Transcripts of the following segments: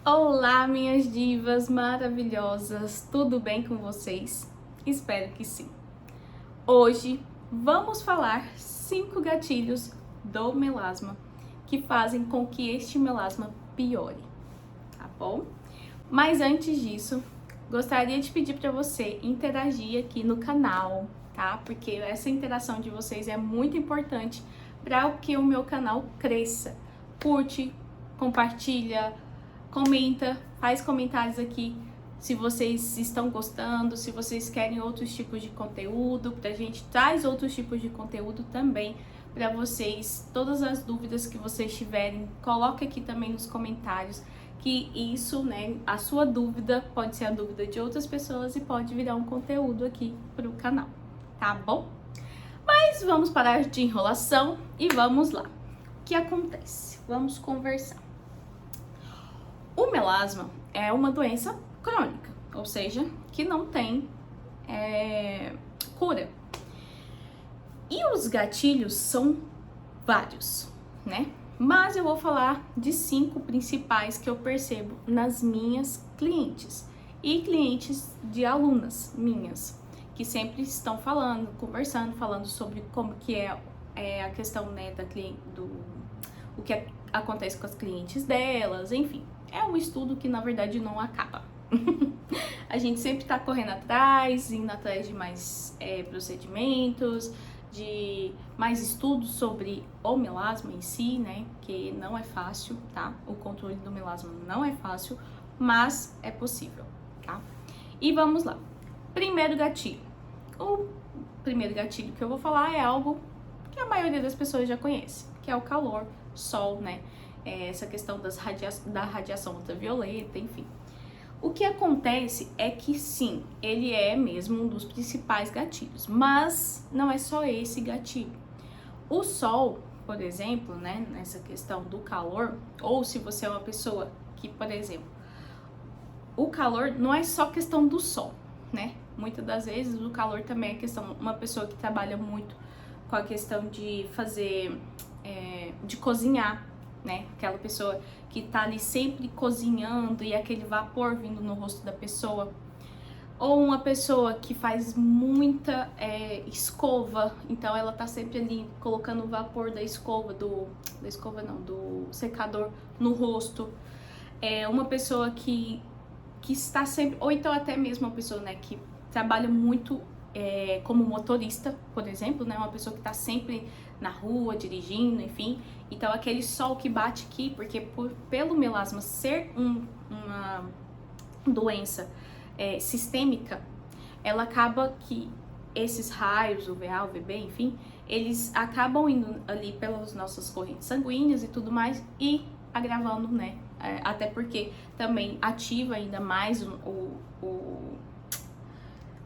Olá, minhas divas maravilhosas, tudo bem com vocês? Espero que sim. Hoje vamos falar 5 gatilhos do melasma que fazem com que este melasma piore, tá bom? Mas antes disso, gostaria de pedir para você interagir aqui no canal, tá? Porque essa interação de vocês é muito importante para que o meu canal cresça. Curte, compartilha, comenta, faz comentários aqui se vocês estão gostando, se vocês querem outros tipos de conteúdo, a gente traz outros tipos de conteúdo também para vocês. Todas as dúvidas que vocês tiverem, coloque aqui também nos comentários, que isso, né, a sua dúvida pode ser a dúvida de outras pessoas e pode virar um conteúdo aqui pro canal, tá bom? Mas vamos parar de enrolação e vamos lá. O que acontece? Vamos conversar. O melasma é uma doença crônica, ou seja, que não tem cura. E os gatilhos são vários, né? Mas eu vou falar de 5 principais que eu percebo nas minhas clientes e clientes de alunas minhas, que sempre estão falando, conversando, falando sobre como que é a questão, né, o que acontece com as clientes delas, enfim. É um estudo que, na verdade, não acaba. A gente sempre tá correndo atrás, indo atrás de mais procedimentos, de mais estudos sobre o melasma em si, né? Que não é fácil, tá? O controle do melasma não é fácil, mas é possível, tá? E vamos lá. Primeiro gatilho. O primeiro gatilho que eu vou falar é algo que a maioria das pessoas já conhece, que é o calor, sol, né? Essa questão da radiação ultravioleta, enfim. O que acontece é que sim, ele é mesmo um dos principais gatilhos, mas não é só esse gatilho. O sol, por exemplo, né, nessa questão do calor, ou se você é uma pessoa que, por exemplo, o calor não é só questão do sol, né? Muitas das vezes o calor também é questão, uma pessoa que trabalha muito com a questão de fazer, de cozinhar, né? Aquela pessoa que tá ali sempre cozinhando e aquele vapor vindo no rosto da pessoa. Ou uma pessoa que faz muita escova, então ela tá sempre ali colocando o vapor da escova, do secador no rosto. Uma pessoa que está sempre, ou então até mesmo uma pessoa, né, que trabalha muito como motorista, por exemplo, né, uma pessoa que tá sempre na rua, dirigindo, enfim. Então, aquele sol que bate aqui, porque pelo melasma ser uma doença sistêmica, ela acaba que esses raios, UVA, UVB, enfim, eles acabam indo ali pelas nossas correntes sanguíneas e tudo mais e agravando, né? Até porque também ativa ainda mais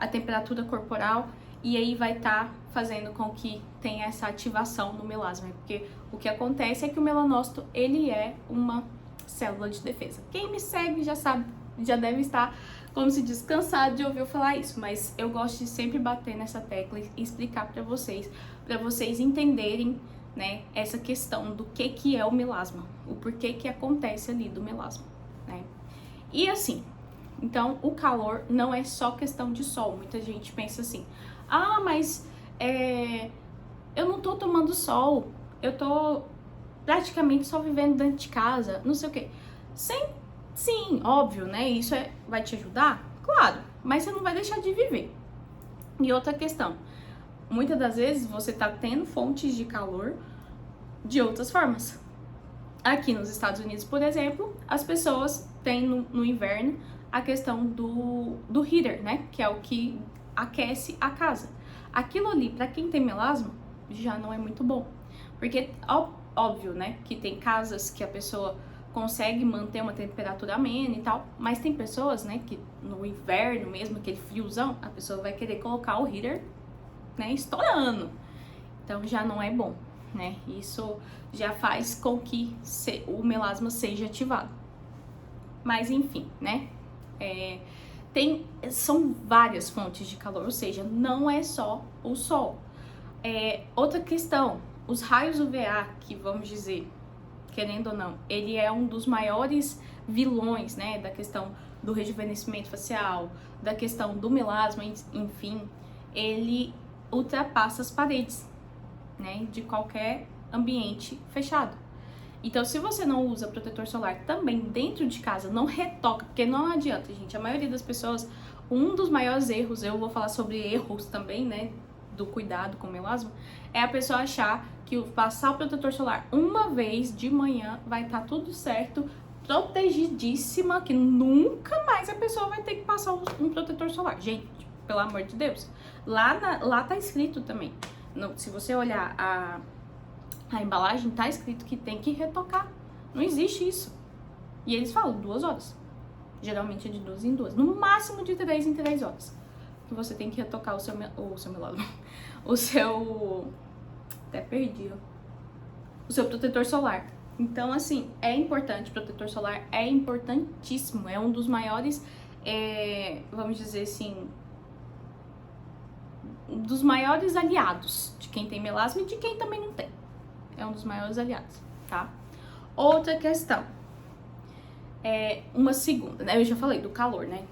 a temperatura corporal e aí vai estar fazendo com que tenha essa ativação do melasma, porque o que acontece é que o melanócito, ele é uma célula de defesa. Quem me segue já sabe, já deve estar, como se diz, cansado de ouvir eu falar isso, mas eu gosto de sempre bater nessa tecla e explicar para vocês entenderem, né, essa questão do que é o melasma, o porquê que acontece ali do melasma, né? E assim, então o calor não é só questão de sol. Muita gente pensa assim, ah, mas eu não tô tomando sol, eu tô praticamente só vivendo dentro de casa, não sei o quê. Sim, óbvio, né? Isso vai te ajudar? Claro, mas você não vai deixar de viver. E outra questão, muitas das vezes você tá tendo fontes de calor de outras formas. Aqui nos Estados Unidos, por exemplo, as pessoas têm no inverno a questão do heater, né? Que é o que aquece a casa. Aquilo ali, pra quem tem melasma, já não é muito bom. Porque, óbvio, né? Que tem casas que a pessoa consegue manter uma temperatura amena e tal, mas tem pessoas, né, que no inverno mesmo, aquele friozão, a pessoa vai querer colocar o heater, né, estourando. Então já não é bom, né? Isso já faz com que o melasma seja ativado. Mas enfim, né? São várias fontes de calor, ou seja, não é só o sol. Outra questão, os raios UVA, que vamos dizer, querendo ou não, ele é um dos maiores vilões, né, da questão do rejuvenescimento facial, da questão do melasma, enfim, ele ultrapassa as paredes, né, de qualquer ambiente fechado. Então, se você não usa protetor solar também dentro de casa, não retoca, porque não adianta, gente. A maioria das pessoas, um dos maiores erros, eu vou falar sobre erros também, né, do cuidado com o melasma, é a pessoa achar que passar o protetor solar uma vez de manhã vai estar tudo certo, protegidíssima, que nunca mais a pessoa vai ter que passar um protetor solar. Gente, pelo amor de Deus. Lá tá escrito também. Se você olhar a embalagem, tá escrito que tem que retocar. Não existe isso. E eles falam 2 horas. Geralmente é de 2 em 2. No máximo de 3 em 3 horas. Que você tem que retocar o seu melasma. O seu... Até perdi, ó. O seu protetor solar. Então, assim, é importante. Protetor solar é importantíssimo. É um dos maiores, vamos dizer assim, dos maiores aliados de quem tem melasma e de quem também não tem. É um dos maiores aliados, tá? Outra questão. Uma segunda, né? Eu já falei do calor, né?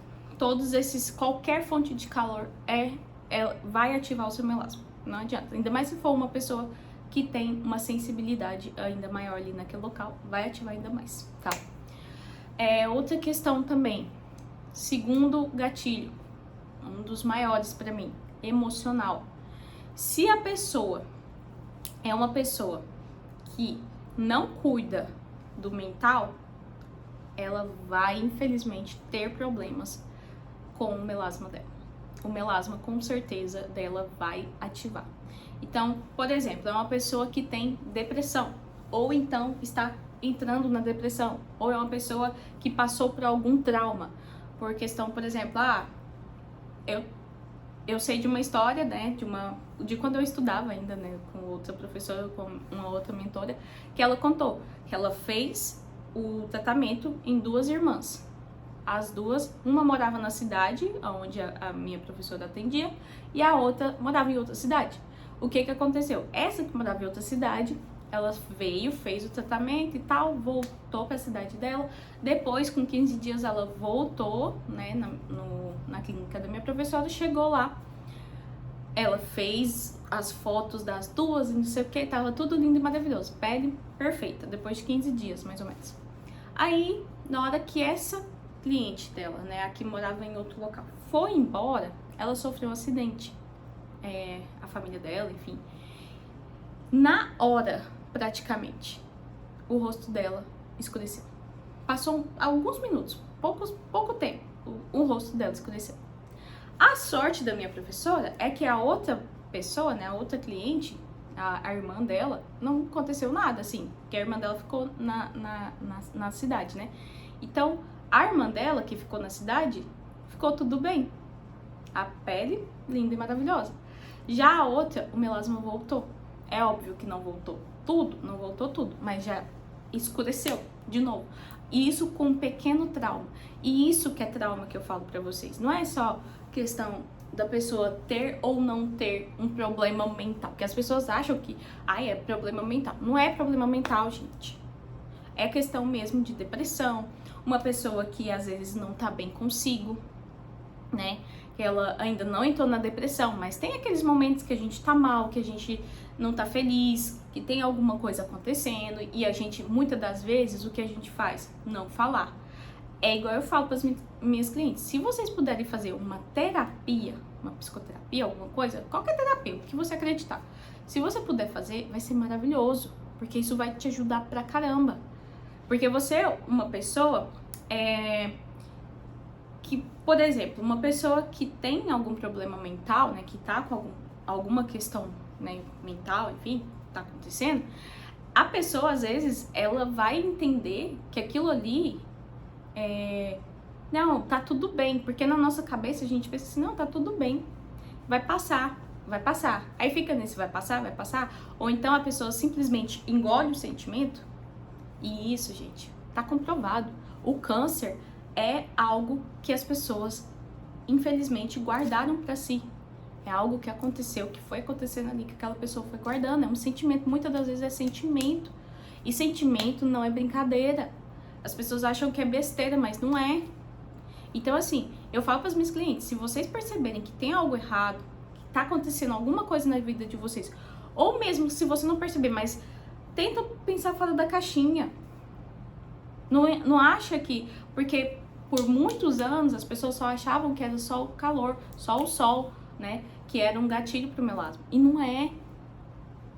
Qualquer fonte de calor vai ativar o seu melasma. Não adianta. Ainda mais se for uma pessoa que tem uma sensibilidade ainda maior ali naquele local, vai ativar ainda mais, tá? Outra questão também. Segundo gatilho, um dos maiores pra mim, emocional. Se a pessoa é uma pessoa que não cuida do mental, ela vai, infelizmente, ter problemas com o melasma dela. O melasma, com certeza, dela vai ativar. Então, por exemplo, é uma pessoa que tem depressão, ou então está entrando na depressão, ou é uma pessoa que passou por algum trauma, por questão, por exemplo, eu sei de uma história, né, de quando eu estudava ainda, né, com outra professora, com uma outra mentora, que ela contou que ela fez o tratamento em 2 irmãs. As 2, uma morava na cidade, onde a minha professora atendia, e a outra morava em outra cidade. O que aconteceu? Essa que morava em outra cidade, ela veio, fez o tratamento e tal, voltou para a cidade dela. Depois, com 15 dias, ela voltou, né, na clínica da minha professora, chegou lá. Ela fez as fotos das 2 e não sei o que, tava tudo lindo e maravilhoso. Pele perfeita, depois de 15 dias, mais ou menos. Aí, na hora que essa cliente dela, né, a que morava em outro local, foi embora, ela sofreu um acidente. A família dela, enfim. Na hora, praticamente, o rosto dela escureceu. Passou alguns minutos, pouco tempo, o rosto dela escureceu. A sorte da minha professora é que a outra pessoa, né, a outra cliente, a irmã dela, não aconteceu nada, assim, porque a irmã dela ficou na cidade, né? Então, a irmã dela, que ficou na cidade, ficou tudo bem. A pele linda e maravilhosa. Já a outra, o melasma voltou. É óbvio que não voltou tudo, mas já escureceu de novo. E isso com um pequeno trauma. E isso que é trauma que eu falo pra vocês. Não é só questão da pessoa ter ou não ter um problema mental. Porque as pessoas acham que, é problema mental. Não é problema mental, gente. É questão mesmo de depressão. Uma pessoa que às vezes não tá bem consigo, né? Que ela ainda não entrou na depressão, mas tem aqueles momentos que a gente tá mal, que a gente não tá feliz, que tem alguma coisa acontecendo e a gente, muitas das vezes, o que a gente faz? Não falar. É igual eu falo para as minhas clientes, se vocês puderem fazer uma terapia, uma psicoterapia, alguma coisa, qualquer terapia, o que você acreditar, se você puder fazer, vai ser maravilhoso, porque isso vai te ajudar pra caramba. Porque você é uma pessoa que, por exemplo, uma pessoa que tem algum problema mental, né, que tá com alguma questão, né, mental, enfim, tá acontecendo, a pessoa, às vezes, ela vai entender que aquilo ali não, tá tudo bem, porque na nossa cabeça a gente pensa assim, não, tá tudo bem, vai passar. Aí fica nesse vai passar, ou então a pessoa simplesmente engole o sentimento, e isso, gente, tá comprovado. O câncer é algo que as pessoas, infelizmente, guardaram pra si. É algo que aconteceu, que foi acontecendo ali, que aquela pessoa foi guardando. É um sentimento, muitas das vezes é sentimento. E sentimento não é brincadeira. As pessoas acham que é besteira, mas não é. Então, assim, eu falo para os meus clientes, se vocês perceberem que tem algo errado, que tá acontecendo alguma coisa na vida de vocês, ou mesmo se você não perceber, mas tenta pensar fora da caixinha. Não acha que... Porque por muitos anos as pessoas só achavam que era só o calor, só o sol, né? Que era um gatilho pro melasma. E não é.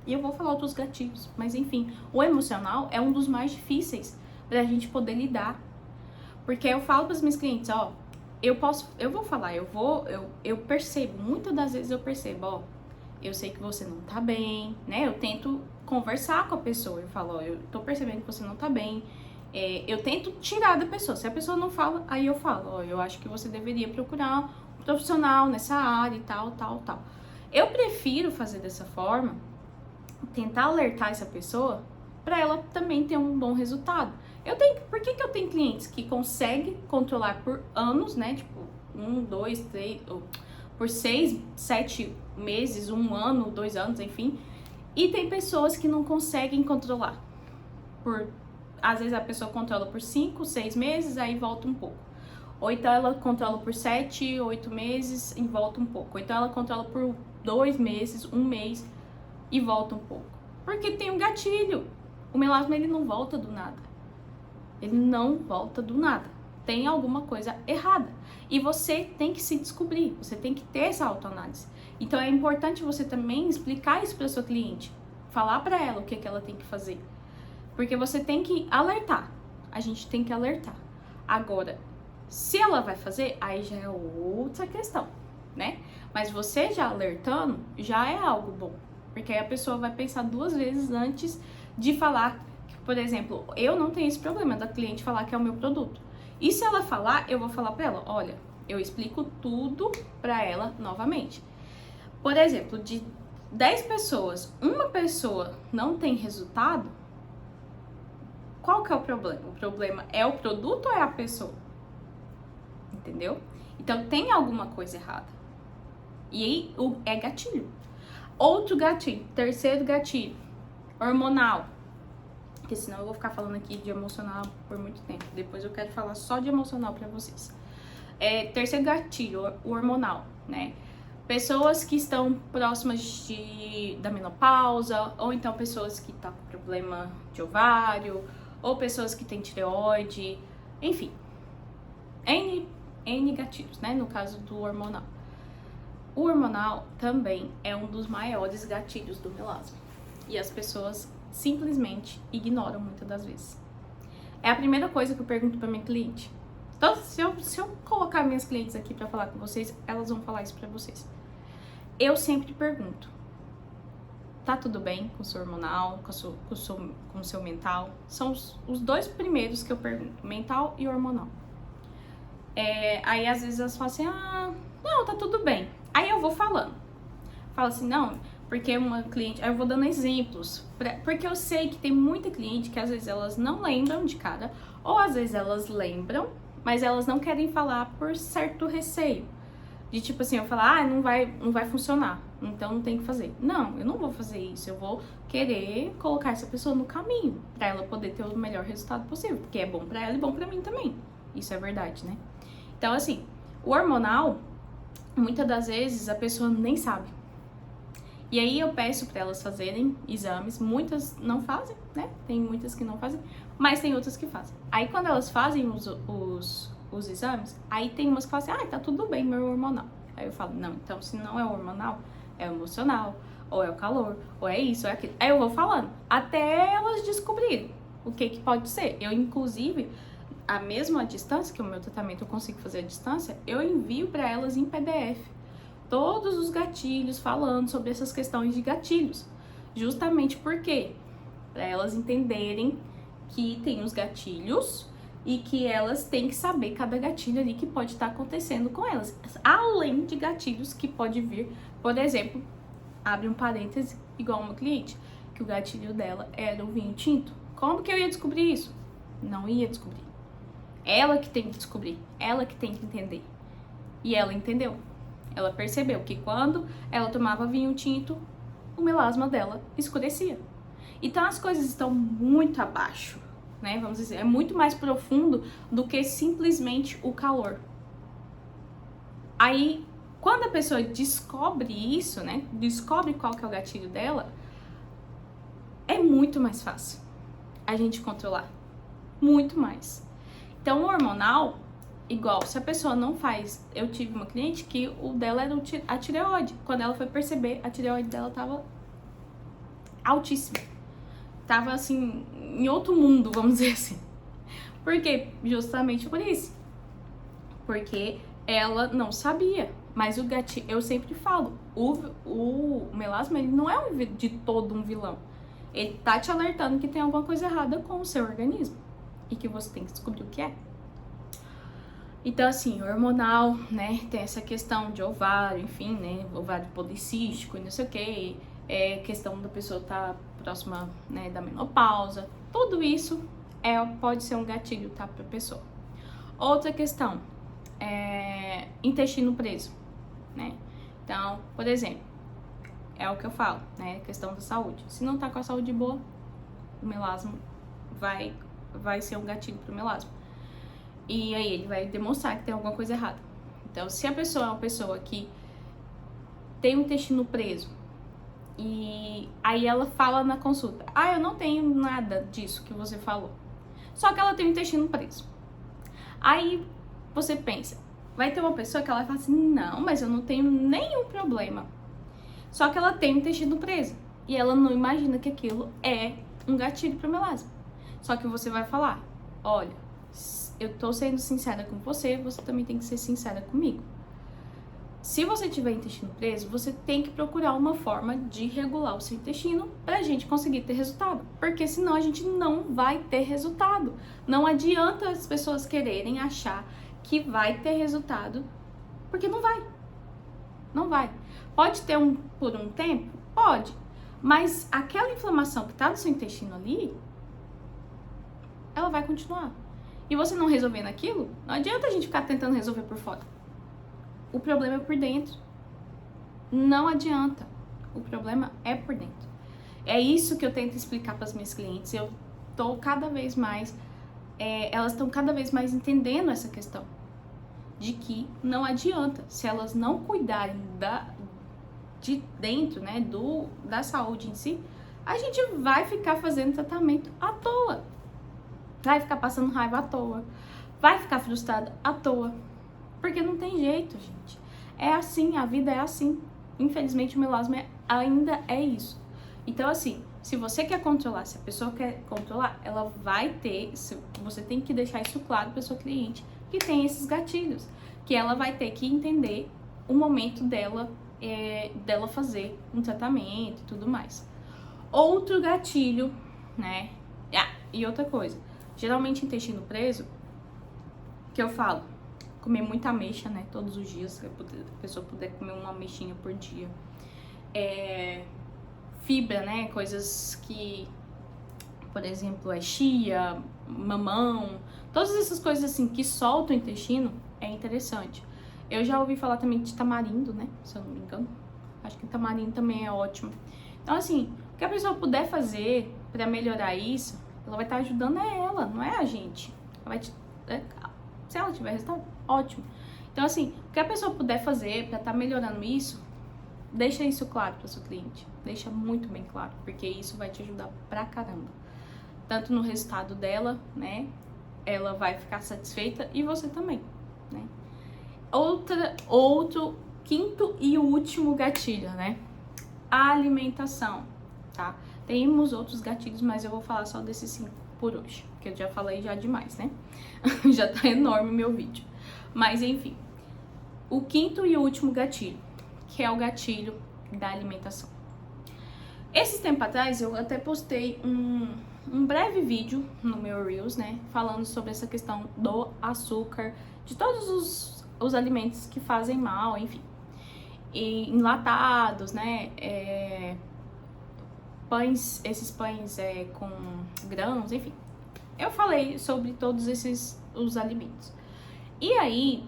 E eu vou falar outros gatilhos. Mas enfim, o emocional é um dos mais difíceis pra gente poder lidar. Porque eu falo pros meus clientes, ó, eu percebo, muitas das vezes eu percebo, ó, eu sei que você não tá bem, né? Eu tento conversar com a pessoa, eu falo, ó, eu tô percebendo que você não tá bem. Eu tento tirar da pessoa. Se a pessoa não fala, aí eu falo, ó, eu acho que você deveria procurar um profissional nessa área e tal, tal, tal. Eu prefiro fazer dessa forma, tentar alertar essa pessoa, pra ela também ter um bom resultado. Por que eu tenho clientes que conseguem controlar por anos, né? Tipo, 1, 2, 3, por 6, 7 meses, 1 ano, 2 anos, enfim. E tem pessoas que não conseguem controlar às vezes a pessoa controla por 5, 6 meses, aí volta um pouco. Ou então ela controla por 7, 8 meses e volta um pouco. Ou então ela controla por 2 meses, 1 mês e volta um pouco. Porque tem um gatilho. O melasma, ele não volta do nada. Ele não volta do nada. Tem alguma coisa errada. E você tem que se descobrir. Você tem que ter essa autoanálise. Então é importante você também explicar isso para sua cliente. Falar para ela o que ela tem que fazer. Porque você tem que alertar. A gente tem que alertar. Agora, se ela vai fazer, aí já é outra questão, né? Mas você já alertando, já é algo bom. Porque aí a pessoa vai pensar 2 vezes antes de falar. Que, por exemplo, eu não tenho esse problema da cliente falar que é o meu produto. E se ela falar, eu vou falar pra ela, olha, eu explico tudo pra ela novamente. Por exemplo, de 10 pessoas, uma pessoa não tem resultado, qual que é o problema? O problema é o produto ou é a pessoa? Entendeu? Então tem alguma coisa errada. E aí é gatilho. Outro gatilho, terceiro gatilho, hormonal. Porque senão eu vou ficar falando aqui de emocional por muito tempo. Depois eu quero falar só de emocional pra vocês. Terceiro gatilho, o hormonal, né? Pessoas que estão próximas da menopausa, ou então pessoas que estão com problema de ovário, ou pessoas que têm tireoide, enfim. N gatilhos, né? No caso do hormonal. O hormonal também é um dos maiores gatilhos do melasma. E as pessoas simplesmente ignoram muitas das vezes. É a primeira coisa que eu pergunto pra minha cliente. Então, se eu colocar minhas clientes aqui pra falar com vocês, elas vão falar isso pra vocês. Eu sempre pergunto, tá tudo bem com o seu hormonal, com o seu mental? São os 2 primeiros que eu pergunto, mental e hormonal. Aí às vezes elas falam assim, não, tá tudo bem. Aí eu vou falando. Falo assim, não, porque uma cliente... Aí eu vou dando exemplos. Porque eu sei que tem muita cliente que às vezes elas não lembram de cara, ou às vezes elas lembram, mas elas não querem falar por certo receio. De tipo assim, eu falar, não vai funcionar, então não tem que fazer. Não, eu não vou fazer isso, eu vou querer colocar essa pessoa no caminho, pra ela poder ter o melhor resultado possível, porque é bom pra ela e bom pra mim também. Isso é verdade, né? Então, assim, o hormonal, muitas das vezes a pessoa nem sabe. E aí eu peço pra elas fazerem exames, muitas não fazem, né? Tem muitas que não fazem, mas tem outras que fazem. Aí quando elas fazem os exames, aí tem umas que falam assim, tá tudo bem, meu hormonal. Aí eu falo, não, então se não é o hormonal, é o emocional, ou é o calor, ou é isso, ou é aquilo. Aí eu vou falando, até elas descobrirem o que pode ser. Eu, inclusive, a mesma distância, que o meu tratamento eu consigo fazer à distância, eu envio para elas em PDF todos os gatilhos, falando sobre essas questões de gatilhos. Justamente porque, para elas entenderem que tem os gatilhos e que elas têm que saber cada gatilho ali que pode estar acontecendo com elas. Além de gatilhos que pode vir, por exemplo, abre um parêntese, igual uma cliente, que o gatilho dela era o vinho tinto. Como que eu ia descobrir isso? Não ia descobrir. Ela que tem que descobrir, ela que tem que entender. E ela entendeu. Ela percebeu que quando ela tomava vinho tinto, o melasma dela escurecia. Então as coisas estão muito abaixo, né? Vamos dizer, é muito mais profundo do que simplesmente o calor. Aí, quando a pessoa descobre isso, né? Descobre qual que é o gatilho dela, é muito mais fácil a gente controlar. Muito mais. Então, o hormonal, igual, se a pessoa não faz... Eu tive uma cliente que o dela era a tireoide. Quando ela foi perceber, a tireoide dela tava altíssima. Tava, assim, em outro mundo, vamos dizer assim. Por quê? Justamente por isso. Porque ela não sabia. Mas o gatilho, eu sempre falo, o melasma, ele não é de todo um vilão. Ele tá te alertando que tem alguma coisa errada com o seu organismo. E que você tem que descobrir o que é. Então, assim, hormonal, né, tem essa questão de ovário, enfim, né, ovário policístico e não sei o que, questão da pessoa estar próxima, né, da menopausa, tudo isso pode ser um gatilho, tá, pra pessoa. Outra questão, intestino preso, né, então, por exemplo, é o que eu falo, né, questão da saúde. Se não tá com a saúde boa, o melasma vai ser um gatilho pro melasma. E aí ele vai demonstrar que tem alguma coisa errada. Então, se a pessoa é uma pessoa que tem o intestino preso e aí ela fala na consulta, eu não tenho nada disso que você falou, só que ela tem o intestino preso. Aí você pensa, vai ter uma pessoa que ela vai falar assim, não, mas eu não tenho nenhum problema. Só que ela tem o intestino preso e ela não imagina que aquilo é um gatilho para melasma. Só que você vai falar, olha, eu tô sendo sincera com você, você também tem que ser sincera comigo. Se você tiver intestino preso, você tem que procurar uma forma de regular o seu intestino pra gente conseguir ter resultado. Porque senão a gente não vai ter resultado. Não adianta as pessoas quererem achar que vai ter resultado, porque não vai. Não vai. Pode ter por um tempo? Pode. Mas aquela inflamação que tá no seu intestino ali, ela vai continuar. E você não resolvendo aquilo, não adianta a gente ficar tentando resolver por fora. O problema é por dentro. Não adianta. O problema é por dentro. É isso que eu tento explicar para as minhas clientes. Eu tô cada vez mais... elas estão cada vez mais entendendo essa questão. De que não adianta. Se elas não cuidarem de dentro, né, da saúde em si, a gente vai ficar fazendo tratamento à toa. Vai ficar passando raiva à toa. Vai ficar frustrado à toa. Porque não tem jeito, gente. É assim, a vida é assim. Infelizmente, o melasma ainda é isso. Então, assim, se você quer controlar, se a pessoa quer controlar, ela vai ter... Você tem que deixar isso claro para sua cliente, que tem esses gatilhos. Que ela vai ter que entender o momento dela fazer um tratamento e tudo mais. Outro gatilho, né? E outra coisa. Geralmente, intestino preso, que eu falo, comer muita ameixa, né, todos os dias, se a pessoa puder comer uma ameixinha por dia. Fibra, né, coisas que, por exemplo, chia, mamão, todas essas coisas assim que soltam o intestino, é interessante. Eu já ouvi falar também de tamarindo, né, se eu não me engano. Acho que tamarindo também é ótimo. Então, assim, o que a pessoa puder fazer pra melhorar isso, ela vai estar ajudando ela, não é a gente. Ela vai se ela tiver resultado, ótimo. Então, assim, o que a pessoa puder fazer pra estar melhorando isso, deixa isso claro pra sua cliente. Deixa muito bem claro, porque isso vai te ajudar pra caramba. Tanto no resultado dela, né? Ela vai ficar satisfeita e você também, né? Outro, quinto e último gatilho, né? A alimentação, tá? Temos outros gatilhos, mas eu vou falar só desses 5 por hoje, que eu já falei já demais, né? Já tá enorme meu vídeo. Mas, enfim. O quinto e último gatilho, que é o gatilho da alimentação. Esses tempos atrás, eu até postei um breve vídeo no meu Reels, né? Falando sobre essa questão do açúcar, de todos os alimentos que fazem mal, enfim. E enlatados, né? Esses pães com grãos, enfim. Eu falei sobre todos os alimentos. E aí,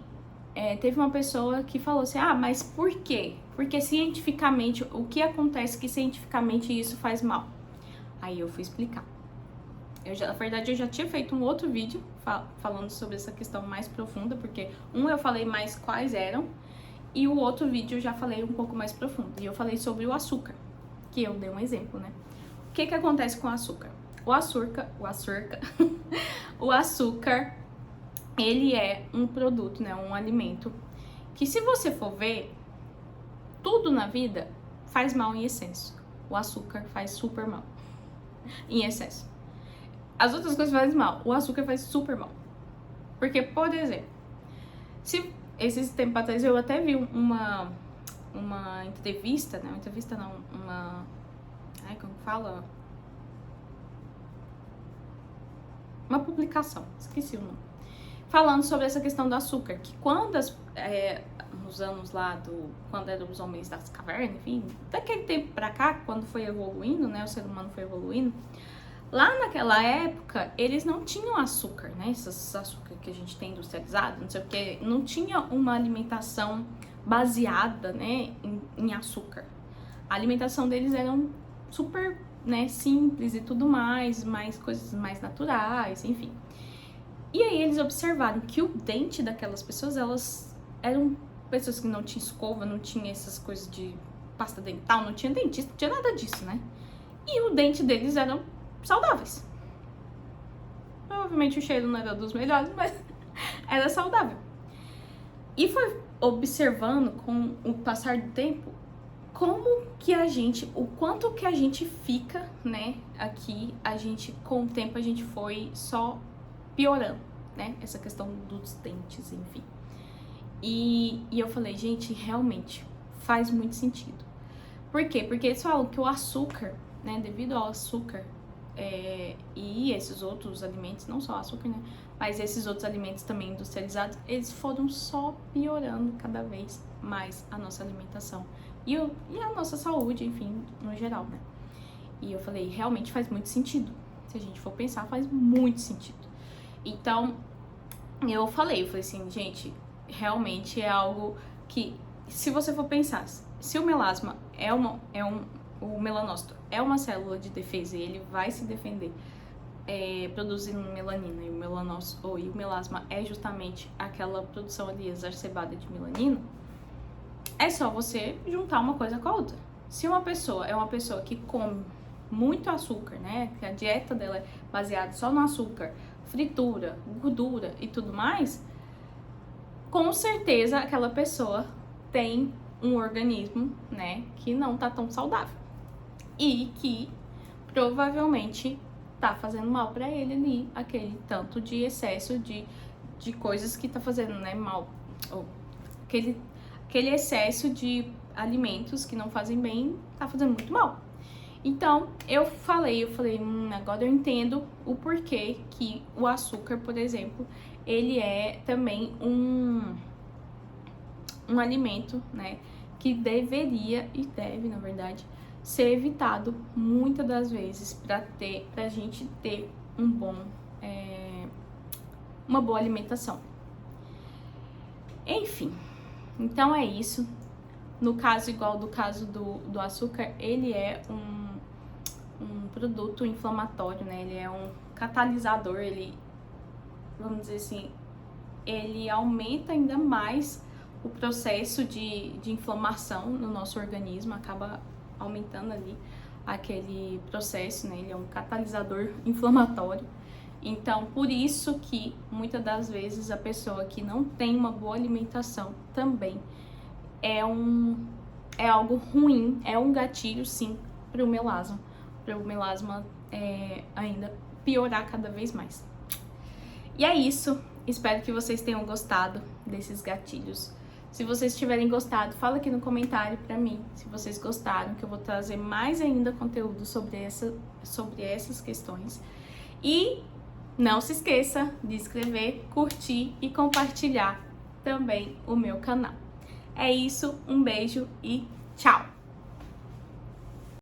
teve uma pessoa que falou assim, mas por quê? Porque cientificamente, o que acontece que cientificamente isso faz mal? Aí eu fui explicar. Na verdade, eu já tinha feito um outro vídeo falando sobre essa questão mais profunda, porque eu falei mais quais eram, e o outro vídeo eu já falei um pouco mais profundo. E eu falei sobre o açúcar, que eu dei um exemplo, né? O que acontece com o açúcar? O açúcar, ele é um produto, né? Um alimento que, se você for ver, tudo na vida faz mal em excesso. O açúcar faz super mal em excesso. As outras coisas fazem mal, o açúcar faz super mal. Porque, por exemplo, esses tempos atrás eu até vi uma entrevista, né? Como fala? Uma publicação, esqueci o nome. Falando sobre essa questão do açúcar, que nos anos lá quando eram os homens das cavernas, enfim, daquele tempo pra cá, quando foi evoluindo, né? O ser humano foi evoluindo. Lá naquela época, eles não tinham açúcar, né? Esses açúcar que a gente tem industrializado, não sei o que, não tinha uma alimentação baseada, né, em açúcar. A alimentação deles era super, né, simples e tudo mais coisas mais naturais, enfim. E aí eles observaram que o dente daquelas pessoas, elas eram pessoas que não tinham escova, não tinha essas coisas de pasta dental, não tinha dentista, não tinha nada disso, né? E o dente deles eram saudáveis. Provavelmente o cheiro não era dos melhores, mas era saudável. E foi observando com o passar do tempo o quanto que a gente fica, né, aqui, com o tempo a gente foi só piorando, né, essa questão dos dentes, enfim. E eu falei, gente, realmente faz muito sentido. Por quê? Porque eles falam que o açúcar, né, devido ao açúcar, e esses outros alimentos, não só açúcar, né? Mas esses outros alimentos também industrializados, eles foram só piorando cada vez mais a nossa alimentação e a nossa saúde, enfim, no geral, né? E eu falei, realmente faz muito sentido. Se a gente for pensar, faz muito sentido. Então, eu falei assim, gente, realmente é algo que, se você for pensar, se o melasma o melanócito é uma célula de defesa e ele vai se defender produzindo melanina, e o melasma é justamente aquela produção ali exacerbada de melanina, é só você juntar uma coisa com a outra. Se uma pessoa é uma pessoa que come muito açúcar, né, que a dieta dela é baseada só no açúcar, fritura, gordura e tudo mais, com certeza aquela pessoa tem um organismo, né, que não tá tão saudável. E que provavelmente tá fazendo mal pra ele ali, aquele tanto de excesso de coisas que tá fazendo, né, mal. Ou aquele excesso de alimentos que não fazem bem, tá fazendo muito mal. Então, eu falei, agora eu entendo o porquê que o açúcar, por exemplo, ele é também um alimento, né, que deveria e deve, na verdade, ser evitado muitas das vezes pra gente ter uma boa alimentação. Enfim, então é isso. No caso, igual do caso do açúcar, ele é um produto inflamatório, né? Ele é um catalisador, vamos dizer assim, ele aumenta ainda mais o processo de inflamação no nosso organismo, acaba aumentando ali aquele processo, né? Ele é um catalisador inflamatório. Então, por isso que muitas das vezes a pessoa que não tem uma boa alimentação também é algo ruim, é um gatilho, sim, para o melasma ainda piorar cada vez mais. E é isso, espero que vocês tenham gostado desses gatilhos. Se vocês tiverem gostado, fala aqui no comentário pra mim se vocês gostaram, que eu vou trazer mais ainda conteúdo sobre essas questões. E não se esqueça de inscrever, curtir e compartilhar também o meu canal. É isso, um beijo e tchau!